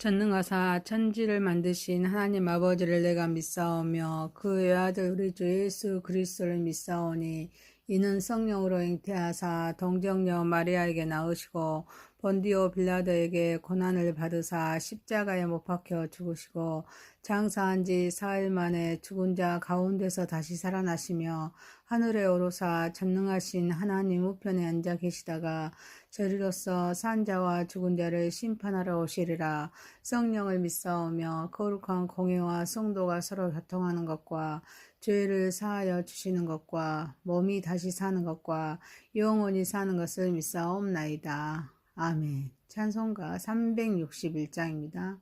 전능하사 천지를 만드신 하나님 아버지를 내가 믿사오며 그 외아들 우리 주 예수 그리스도를 믿사오니 이는 성령으로 잉태하사 동정녀 마리아에게 낳으시고 본디오 빌라도에게 고난을 받으사 십자가에 못 박혀 죽으시고 장사한 지 4일 만에 죽은 자 가운데서 다시 살아나시며 하늘에 오르사 전능하신 하나님 우편에 앉아 계시다가 저리로서 산 자와 죽은 자를 심판하러 오시리라. 성령을 믿사오며 거룩한 공회와 성도가 서로 교통하는 것과 죄를 사하여 주시는 것과 몸이 다시 사는 것과 영원히 사는 것을 믿사옵나이다. 아멘. 찬송가 361장입니다.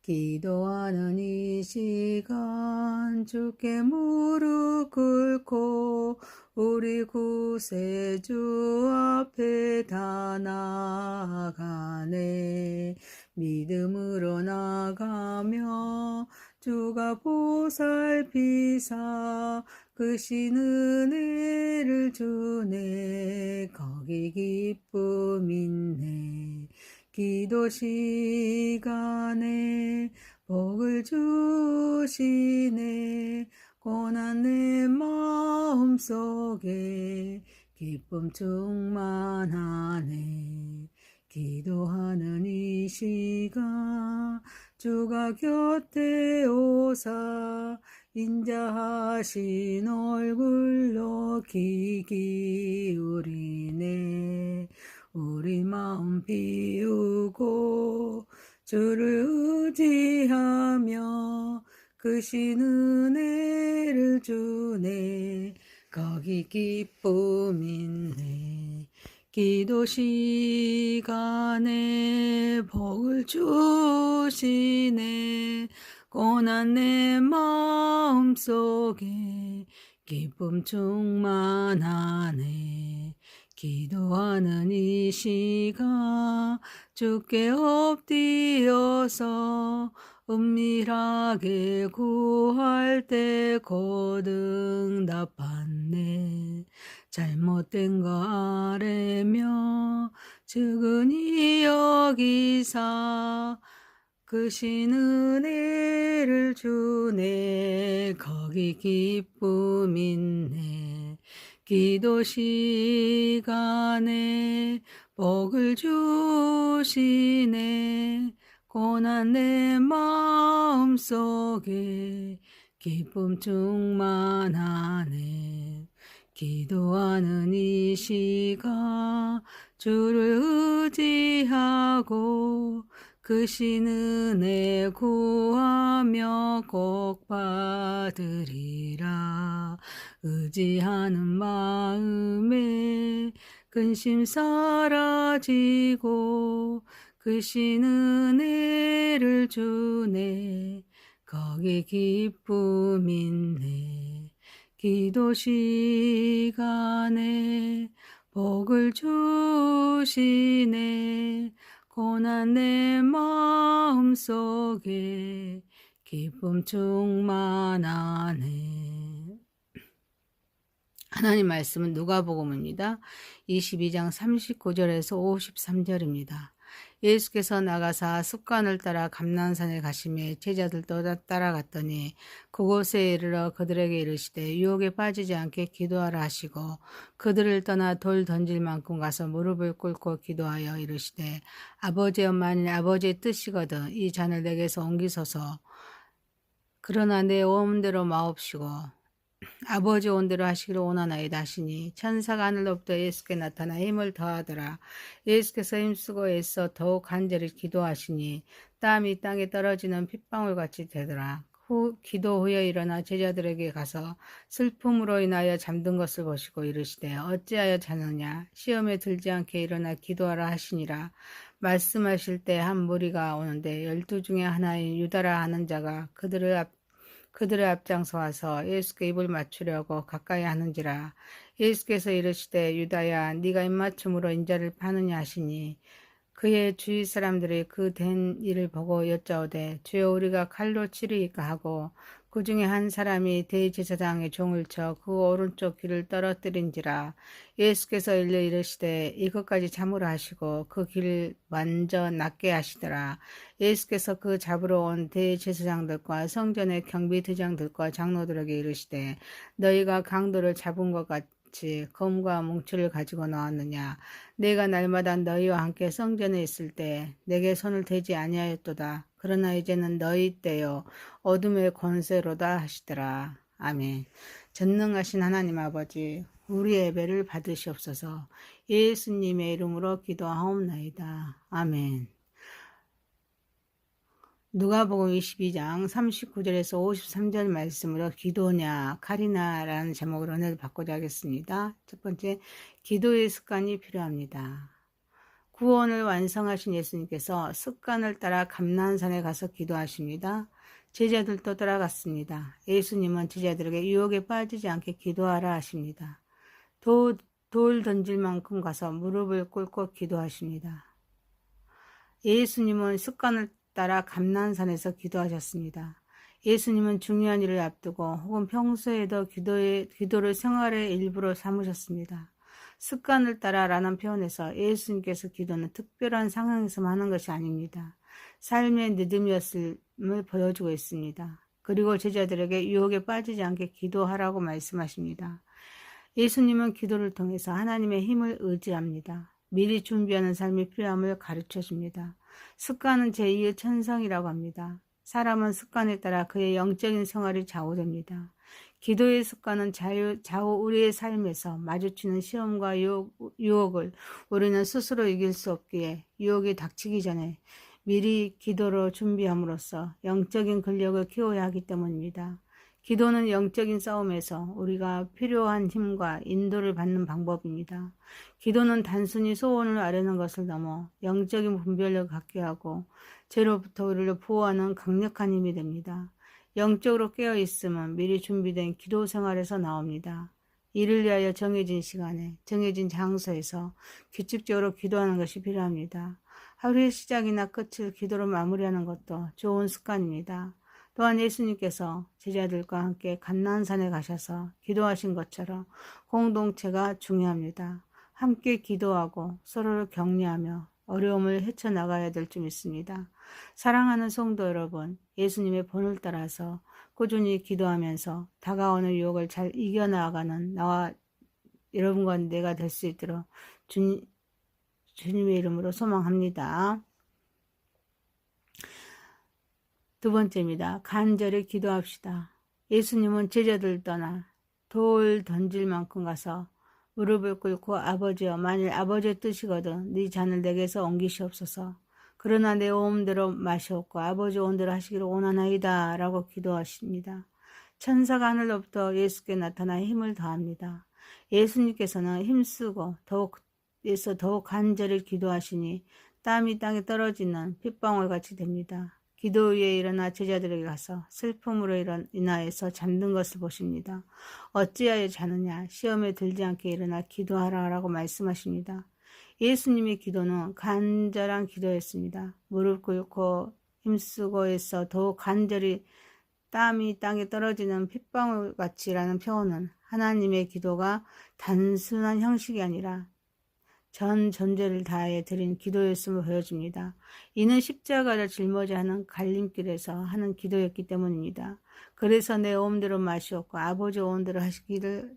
기도하는 이 시간 주께 무릎 꿇고 우리 구세주 앞에 다 나아가네. 믿음으로 나가며 주가 보살피사 크신 은혜를 주네. 거기 기쁨 있네. 기도 시간에 복을 주시네. 고난 내 마음속에 기쁨 충만하네. 기도하는 이 시간 주가 곁에 오사 인자하신 얼굴로 귀 기울이네. 우리 마음 비우고 주를 의지하며 크신 은혜를 주네. 거기 기쁨 있네. 기도 시간에 복을 주시네. 고난 내 마음속에 기쁨 충만하네. 기도하는 이 시간 주께 엎드려서 은밀하게 구할 때 곧 응답받네. 잘못된 거 아뢰며 측은히 여기사 크신 은혜를 주네. 거기 기쁨 있네. 기도 시간에 복을 주시네. 고난 내 마음속에 기쁨 충만하네. 기도하는 이 시간 주를 의지하고 크신 은혜 구하며 꼭 받으리라. 의지하는 마음에 근심 사라지고 크신 은혜를 주네. 거기 기쁨 있네. 기도 시간에 복을 주시네. 고난 내 마음속에 기쁨 충만하네. 하나님 말씀은 누가복음입니다. 22장 39절에서 53절입니다. 예수께서 나가사 습관을 따라 감난산에 가시매 제자들도 따라갔더니 그곳에 이르러 그들에게 이르시되 유혹에 빠지지 않게 기도하라 하시고 그들을 떠나 돌 던질 만큼 가서 무릎을 꿇고 기도하여 이르시되 아버지여 만일 아버지의 뜻이거든 이 잔을 내게서 옮기소서. 그러나 내 원대로 마옵시고 아버지 온대로 하시기를 원하나이다 하시니 천사가 하늘로부터 예수께 나타나 힘을 더하더라. 예수께서 힘쓰고 애써 더욱 간절히 기도하시니 땀이 땅에 떨어지는 핏방울같이 되더라. 기도 후에 일어나 제자들에게 가서 슬픔으로 인하여 잠든 것을 보시고 이르시되 어찌하여 자느냐. 시험에 들지 않게 일어나 기도하라 하시니라. 말씀하실 때 한 무리가 오는데 12 중에 하나인 유다라 하는 자가 그들의 앞장서 와서 예수께 입을 맞추려고 가까이 하는지라. 예수께서 이르시되 유다야 네가 입맞춤으로 인자를 파느냐 하시니 그의 주위 사람들이 그 된 일을 보고 여짜오되 주여 우리가 칼로 치르이까 하고 그 중에 한 사람이 대제사장의 종을 쳐 그 오른쪽 귀를 떨어뜨린지라. 예수께서 일러 이르시되 이것까지 참으라 하시고 그 귀를 먼저 낫게 하시더라. 예수께서 그 잡으러 온 대제사장들과 성전의 경비대장들과 장로들에게 이르시되 너희가 강도를 잡은 것 같이 검과 뭉치를 가지고 나왔느냐. 내가 날마다 너희와 함께 성전에 있을 때 내게 손을 대지 아니하였도다. 그러나 이제는 너희 때요 어둠의 권세로다 하시더라. 아멘. 전능하신 하나님 아버지, 우리의 예배를 받으시옵소서. 예수님의 이름으로 기도하옵나이다. 아멘. 누가복음 22장 39절에서 53절 말씀으로 기도냐 칼이나라는 제목으로 은혜를 받고자 하겠습니다. 첫 번째, 기도의 습관이 필요합니다. 구원을 완성하신 예수님께서 습관을 따라 감난산에 가서 기도하십니다. 제자들도 따라갔습니다. 예수님은 제자들에게 유혹에 빠지지 않게 기도하라 하십니다. 돌 던질 만큼 가서 무릎을 꿇고 기도하십니다. 예수님은 습관을 따라 감난산에서 기도하셨습니다. 예수님은 중요한 일을 앞두고 혹은 평소에도 기도를 생활의 일부로 삼으셨습니다. 습관을 따라라는 표현에서 예수님께서 기도는 특별한 상황에서만 하는 것이 아닙니다. 삶의 리듬이었음을 보여주고 있습니다. 그리고 제자들에게 유혹에 빠지지 않게 기도하라고 말씀하십니다. 예수님은 기도를 통해서 하나님의 힘을 의지합니다. 미리 준비하는 삶이 필요함을 가르쳐줍니다. 습관은 제2의 천성이라고 합니다. 사람은 습관에 따라 그의 영적인 생활이 좌우됩니다. 기도의 습관은 좌우 우리의 삶에서 마주치는 시험과 유혹을 우리는 스스로 이길 수 없기에 유혹이 닥치기 전에 미리 기도로 준비함으로써 영적인 근력을 키워야 하기 때문입니다. 기도는 영적인 싸움에서 우리가 필요한 힘과 인도를 받는 방법입니다. 기도는 단순히 소원을 아뢰는 것을 넘어 영적인 분별력을 갖게 하고 죄로부터 우리를 보호하는 강력한 힘이 됩니다. 영적으로 깨어있음은 미리 준비된 기도 생활에서 나옵니다. 이를 위하여 정해진 시간에 정해진 장소에서 규칙적으로 기도하는 것이 필요합니다. 하루의 시작이나 끝을 기도로 마무리하는 것도 좋은 습관입니다. 또한 예수님께서 제자들과 함께 감난산에 가셔서 기도하신 것처럼 공동체가 중요합니다. 함께 기도하고 서로를 격려하며 어려움을 헤쳐나가야 될 줄 믿습니다. 사랑하는 성도 여러분, 예수님의 본을 따라서 꾸준히 기도하면서 다가오는 유혹을 잘 이겨나가는 나와 여러분과 내가 될 수 있도록 주님의 이름으로 소망합니다. 두 번째입니다. 간절히 기도합시다. 예수님은 제자들 떠나 돌 던질 만큼 가서 무릎을 꿇고 아버지여, 만일 아버지의 뜻이거든 네 잔을 내게서 옮기시옵소서. 그러나 내 오음대로 마시옵고 아버지 온대로 하시기를 원하나이다 라고 기도하십니다. 천사가 하늘로부터 예수께 나타나 힘을 더합니다. 예수님께서는 힘쓰고 더욱 간절히 기도하시니 땀이 땅에 떨어지는 핏방울같이 됩니다. 기도 위에 일어나 제자들에게 가서 슬픔으로 인하여서 잠든 것을 보십니다. 어찌하여 자느냐, 시험에 들지 않게 일어나 기도하라 라고 말씀하십니다. 예수님의 기도는 간절한 기도였습니다. 무릎 꿇고 힘쓰고 해서 더욱 간절히 땀이 땅에 떨어지는 핏방울같이라는 표현은 하나님의 기도가 단순한 형식이 아니라 전 존재를 다해 드린 기도였음을 보여줍니다. 이는 십자가를 짊어져 하는 갈림길에서 하는 기도였기 때문입니다. 그래서 내 오음대로 마시옵고 아버지 오음대로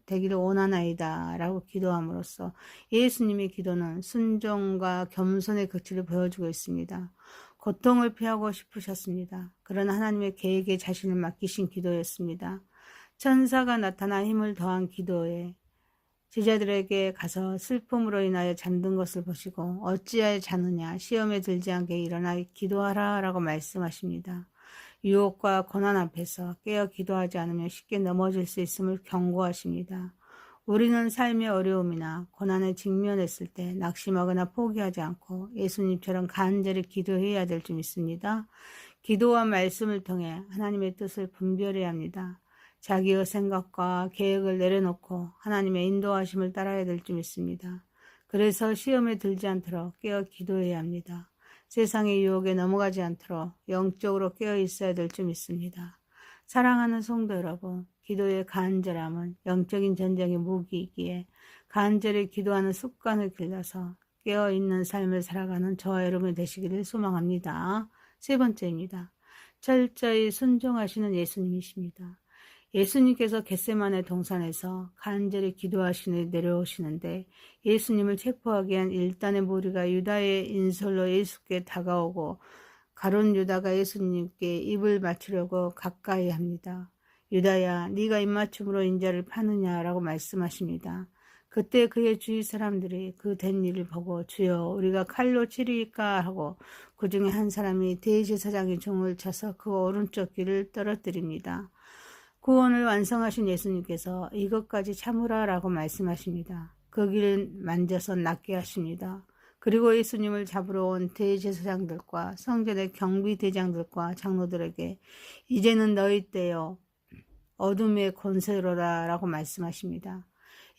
되기를 원하나이다 라고 기도함으로써 예수님의 기도는 순종과 겸손의 극치를 보여주고 있습니다. 고통을 피하고 싶으셨습니다. 그러나 하나님의 계획에 자신을 맡기신 기도였습니다. 천사가 나타나 힘을 더한 기도에 제자들에게 가서 슬픔으로 인하여 잠든 것을 보시고 어찌하여 자느냐, 시험에 들지 않게 일어나 기도하라 라고 말씀하십니다. 유혹과 고난 앞에서 깨어 기도하지 않으면 쉽게 넘어질 수 있음을 경고하십니다. 우리는 삶의 어려움이나 고난에 직면했을 때 낙심하거나 포기하지 않고 예수님처럼 간절히 기도해야 될 줄 믿습니다. 기도와 말씀을 통해 하나님의 뜻을 분별해야 합니다. 자기의 생각과 계획을 내려놓고 하나님의 인도하심을 따라야 될 줄 믿습니다. 그래서 시험에 들지 않도록 깨어 기도해야 합니다. 세상의 유혹에 넘어가지 않도록 영적으로 깨어 있어야 될 줄 믿습니다. 사랑하는 성도 여러분, 기도의 간절함은 영적인 전쟁의 무기이기에 간절히 기도하는 습관을 길러서 깨어있는 삶을 살아가는 저와 여러분이 되시기를 소망합니다. 세 번째입니다. 철저히 순종하시는 예수님이십니다. 예수님께서 겟세마네 동산에서 간절히 기도하시며 내려오시는데 예수님을 체포하기 위한 일단의 무리가 유다의 인솔로 예수께 다가오고 가룟 유다가 예수님께 입을 맞추려고 가까이 합니다. 유다야, 네가 입맞춤으로 인자를 파느냐라고 말씀하십니다. 그때 그의 주위 사람들이 그 된 일을 보고 주여 우리가 칼로 치리까 하고 그 중에 한 사람이 대제사장의 종을 쳐서 그 오른쪽 귀를 떨어뜨립니다. 구원을 완성하신 예수님께서 이것까지 참으라라고 말씀하십니다. 그 길을 만져서 낫게 하십니다. 그리고 예수님을 잡으러 온 대제사장들과 성전의 경비대장들과 장로들에게 이제는 너희 때요 어둠의 권세로라 라고 말씀하십니다.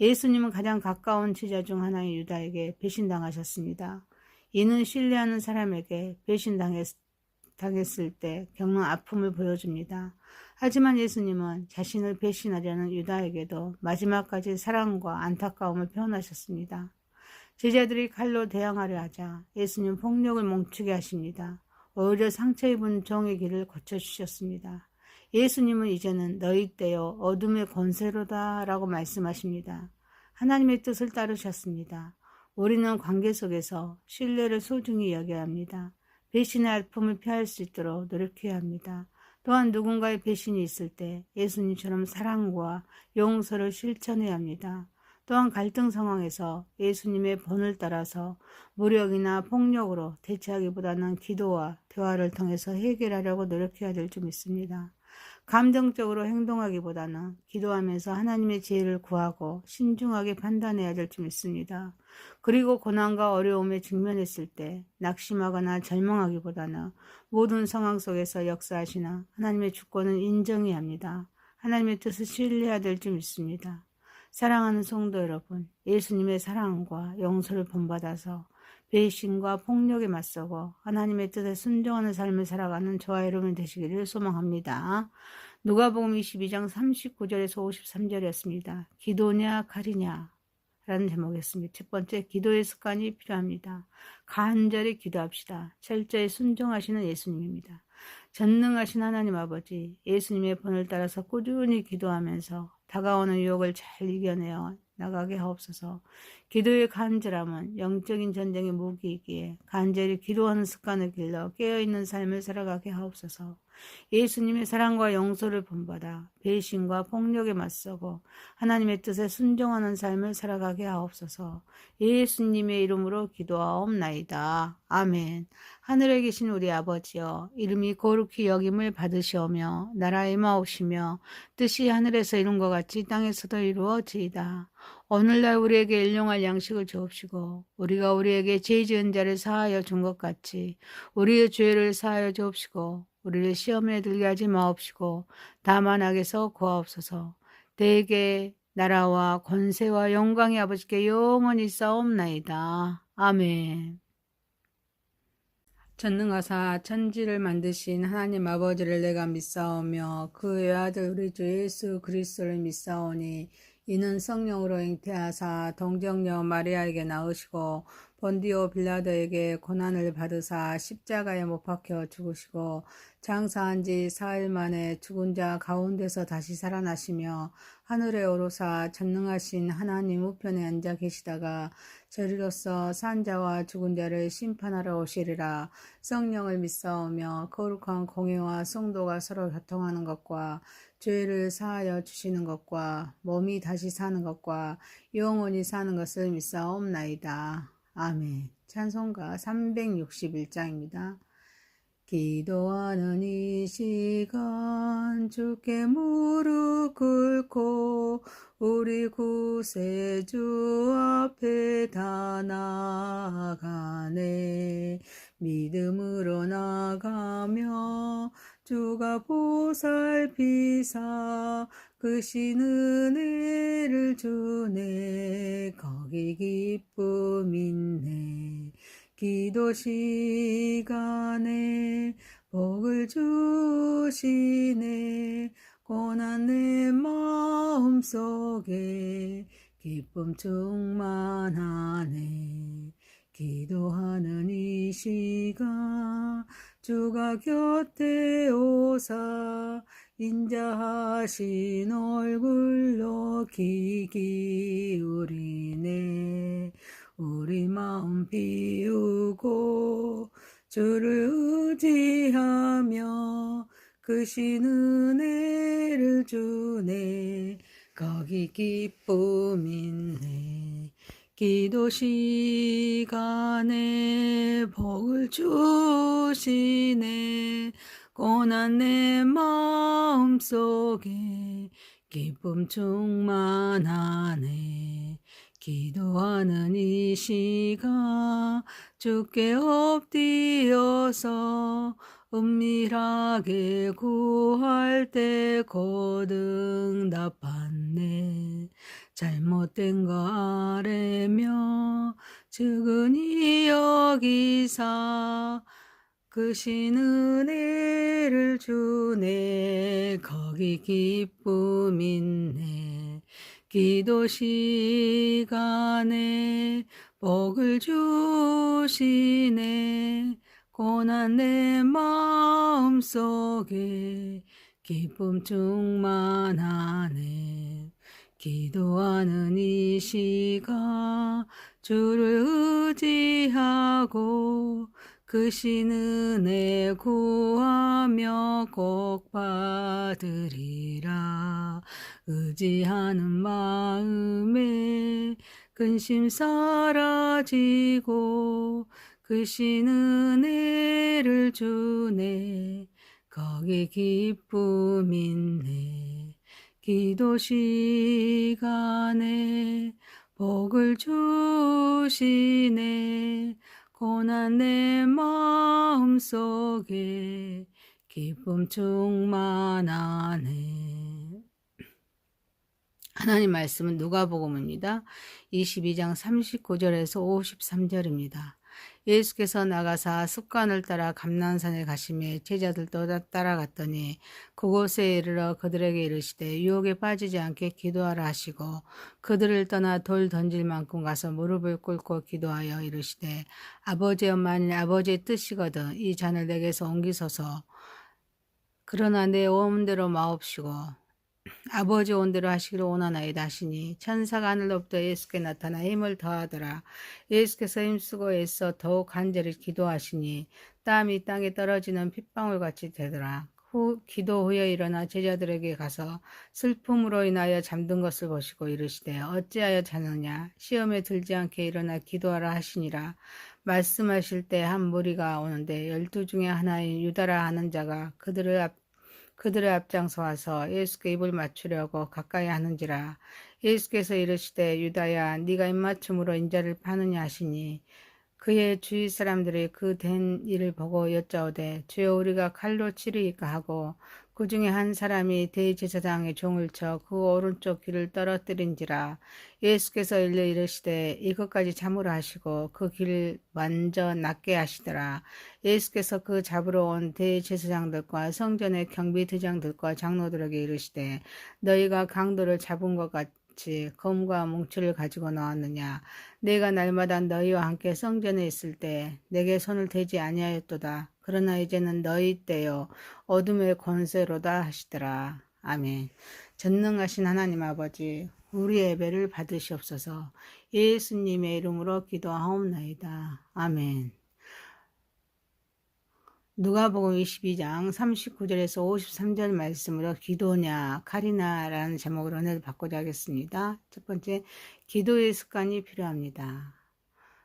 예수님은 가장 가까운 제자 중 하나인 유다에게 배신당하셨습니다. 이는 신뢰하는 사람에게 배신당했을 때 겪는 아픔을 보여줍니다. 하지만 예수님은 자신을 배신하려는 유다에게도 마지막까지 사랑과 안타까움을 표현하셨습니다. 제자들이 칼로 대항하려 하자 예수님 폭력을 멈추게 하십니다. 오히려 상처 입은 종의 길을 고쳐주셨습니다. 예수님은 이제는 너희 때요 어둠의 권세로다 라고 말씀하십니다. 하나님의 뜻을 따르셨습니다. 우리는 관계 속에서 신뢰를 소중히 여겨야 합니다. 배신의 아픔을 피할 수 있도록 노력해야 합니다. 또한 누군가의 배신이 있을 때 예수님처럼 사랑과 용서를 실천해야 합니다. 또한 갈등 상황에서 예수님의 본을 따라서 무력이나 폭력으로 대처하기보다는 기도와 대화를 통해서 해결하려고 노력해야 될 줄 믿습니다. 감정적으로 행동하기보다는 기도하면서 하나님의 지혜를 구하고 신중하게 판단해야 될 줄 믿습니다. 그리고 고난과 어려움에 직면했을 때 낙심하거나 절망하기보다는 모든 상황 속에서 역사하시는 하나님의 주권을 인정해야 합니다. 하나님의 뜻을 신뢰해야 될 줄 믿습니다. 사랑하는 성도 여러분, 예수님의 사랑과 용서를 본받아서 배신과 폭력에 맞서고 하나님의 뜻에 순종하는 삶을 살아가는 저와 여러분 되시기를 소망합니다. 누가복음 22장 39절에서 53절이었습니다. 기도냐 칼이냐 라는 제목이었습니다. 첫 번째, 기도의 습관이 필요합니다. 간절히 기도합시다. 철저히 순종하시는 예수님입니다. 전능하신 하나님 아버지, 예수님의 본을 따라서 꾸준히 기도하면서 다가오는 유혹을 잘 이겨내어 나가게 하옵소서. 기도의 간절함은 영적인 전쟁의 무기이기에 간절히 기도하는 습관을 길러 깨어있는 삶을 살아가게 하옵소서. 예수님의 사랑과 용서를 본받아 배신과 폭력에 맞서고 하나님의 뜻에 순종하는 삶을 살아가게 하옵소서. 예수님의 이름으로 기도하옵나이다. 아멘. 하늘에 계신 우리 아버지여, 이름이 거룩히 여김을 받으시오며 나라에 임하옵시며 뜻이 하늘에서 이룬 것 같이 땅에서도 이루어지이다. 오늘날 우리에게 일용할 양식을 주옵시고 우리가 우리에게 죄 지은 자를 사하여 준 것 같이 우리의 죄를 사하여 주옵시고 우리를 시험에 들게 하지 마옵시고 다만 악에서 구하옵소서. 대개 나라와 권세와 영광이 아버지께 영원히 싸움나이다. 아멘. 전능하사 천지를 만드신 하나님 아버지를 내가 믿사오며 그 외아들 우리 주 예수 그리스도를 믿사오니 이는 성령으로 잉태하사 동정녀 마리아에게 낳으시고 본디오 빌라도에게 고난을 받으사 십자가에 못 박혀 죽으시고 장사한 지 4일 만에 죽은 자 가운데서 다시 살아나시며 하늘에 오르사 전능하신 하나님 우편에 앉아 계시다가 저리로서 산 자와 죽은 자를 심판하러 오시리라. 성령을 믿사오며 거룩한 공회와 성도가 서로 교통하는 것과 죄를 사하여 주시는 것과 몸이 다시 사는 것과 영원히 사는 것을 믿사옵나이다. 아멘. 찬송가 361장입니다. 기도하는 이 시간 주께 무릎 꿇고 우리 구세주 앞에 다 나아가네. 믿음으로 나가며 주가 보살피사 크신 은혜를 주네. 거기 기쁨 있네. 기도 시간에 복을 복을 주시네. 고난 내 마음속에 기쁨 충만하네. 기도하는 이 시간 주가 곁에 오사 인자하신 얼굴로 귀 기울이네. 우리 마음 비우고 주를 의지하며 크신 은혜를 주네. 거기 기쁨 있네. 기도 시간에 복을 주시네. 고난 내 마음속에 기쁨 충만하네. 기도하는 이 시간 주께 엎드려서 은밀하게 구할 때 곧 응답받네. 잘못된 거 아뢰며 측은히 여기사 크신 은혜를 주네. 거기 기쁨 있네. 기도 시간에 복을 주시네. 고난 내 마음속에 기쁨 충만하네. 기도하는 이 시간 주를 의지하고 크신 은혜 구하며 꼭 받으리라. 의지하는 마음에 근심 사라지고 크신 은혜를 주네. 거기 기쁨 있네. 기도 시간에 복을 주시네. 고난 내 마음속에 기쁨 충만하네. 하나님 말씀은 누가복음입니다. 22장 39절에서 53절입니다. 예수께서 나가사 습관을 따라 감난산에 가시매 제자들도 따라갔더니 그곳에 이르러 그들에게 이르시되 유혹에 빠지지 않게 기도하라 하시고 그들을 떠나 돌 던질 만큼 가서 무릎을 꿇고 기도하여 이르시되 아버지여 만일 아버지의 뜻이거든 이 잔을 내게서 옮기소서. 그러나 내 원대로 마옵시고 아버지 온대로 하시기를 원하나이다 하시니 천사가 하늘로부터 예수께 나타나 힘을 더하더라. 예수께서 힘쓰고 애써 더욱 간절히 기도하시니 땀이 땅에 떨어지는 핏방울같이 되더라. 기도 후에 일어나 제자들에게 가서 슬픔으로 인하여 잠든 것을 보시고 이르시되 어찌하여 자느냐. 시험에 들지 않게 일어나 기도하라 하시니라. 말씀하실 때 한 무리가 오는데 12 중에 하나인 유다라 하는 자가 그들의 앞장서 와서 예수께 입을 맞추려고 가까이 하는지라. 예수께서 이르시되 유다야 네가 입맞춤으로 인자를 파느냐 하시니 그의 주위 사람들이 그 된 일을 보고 여짜오되 주여 우리가 칼로 치르이까 하고 그 중에 한 사람이 대제사장의 종을 쳐 그 오른쪽 귀를 떨어뜨린지라. 예수께서 일러 이르시되 이것까지 참으라 하시고 그 귀를 먼저 낫게 하시더라. 예수께서 그 잡으러 온 대제사장들과 성전의 경비대장들과 장로들에게 이르시되 너희가 강도를 잡은 것 같이 검과 뭉치를 가지고 나왔느냐. 내가 날마다 너희와 함께 성전에 있을 때 내게 손을 대지 아니하였도다. 그러나 이제는 너희 때요 어둠의 권세로다 하시더라. 아멘. 전능하신 하나님 아버지 우리 예배를 받으시옵소서. 예수님의 이름으로 기도하옵나이다. 아멘. 누가복음 22장 39절에서 53절 말씀으로 기도냐 칼이나라는 제목으로 은혜를 받고자 하겠습니다. 첫 번째, 기도의 습관이 필요합니다.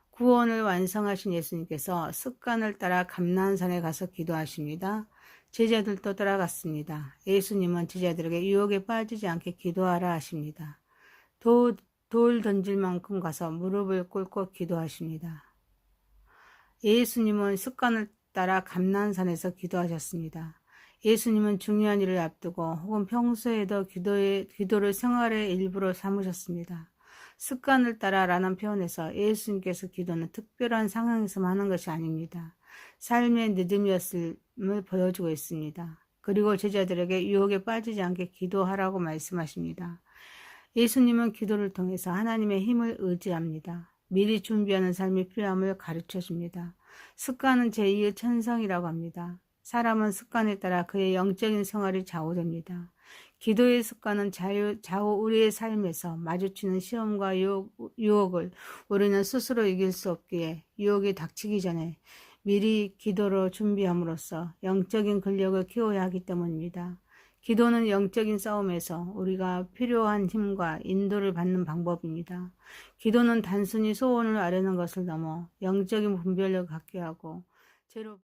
구원을 완성하신 예수님께서 습관을 따라 감난산에 가서 기도하십니다. 제자들도 따라갔습니다. 예수님은 제자들에게 유혹에 빠지지 않게 기도하라 하십니다. 돌 던질 만큼 가서 무릎을 꿇고 기도하십니다. 예수님은 습관을 따라 감난산에서 기도하셨습니다. 예수님은 중요한 일을 앞두고 혹은 평소에도 기도를 생활의 일부로 삼으셨습니다. 습관을 따라라는 표현에서 예수님께서 기도는 특별한 상황에서만 하는 것이 아닙니다. 삶의 늦음이었을 보여주고 있습니다. 그리고 제자들에게 유혹에 빠지지 않게 기도하라고 말씀하십니다. 예수님은 기도를 통해서 하나님의 힘을 의지합니다. 미리 준비하는 삶이 필요함을 가르쳐 줍니다. 습관은 제2의 천성이라고 합니다. 사람은 습관에 따라 그의 영적인 생활이 좌우됩니다. 기도의 습관은 좌우 우리의 삶에서 마주치는 시험과 유혹을 우리는 스스로 이길 수 없기에 유혹이 닥치기 전에 미리 기도로 준비함으로써 영적인 근력을 키워야 하기 때문입니다. 기도는 영적인 싸움에서 우리가 필요한 힘과 인도를 받는 방법입니다. 기도는 단순히 소원을 아뢰는 것을 넘어 영적인 분별력을 갖게 하고 죄로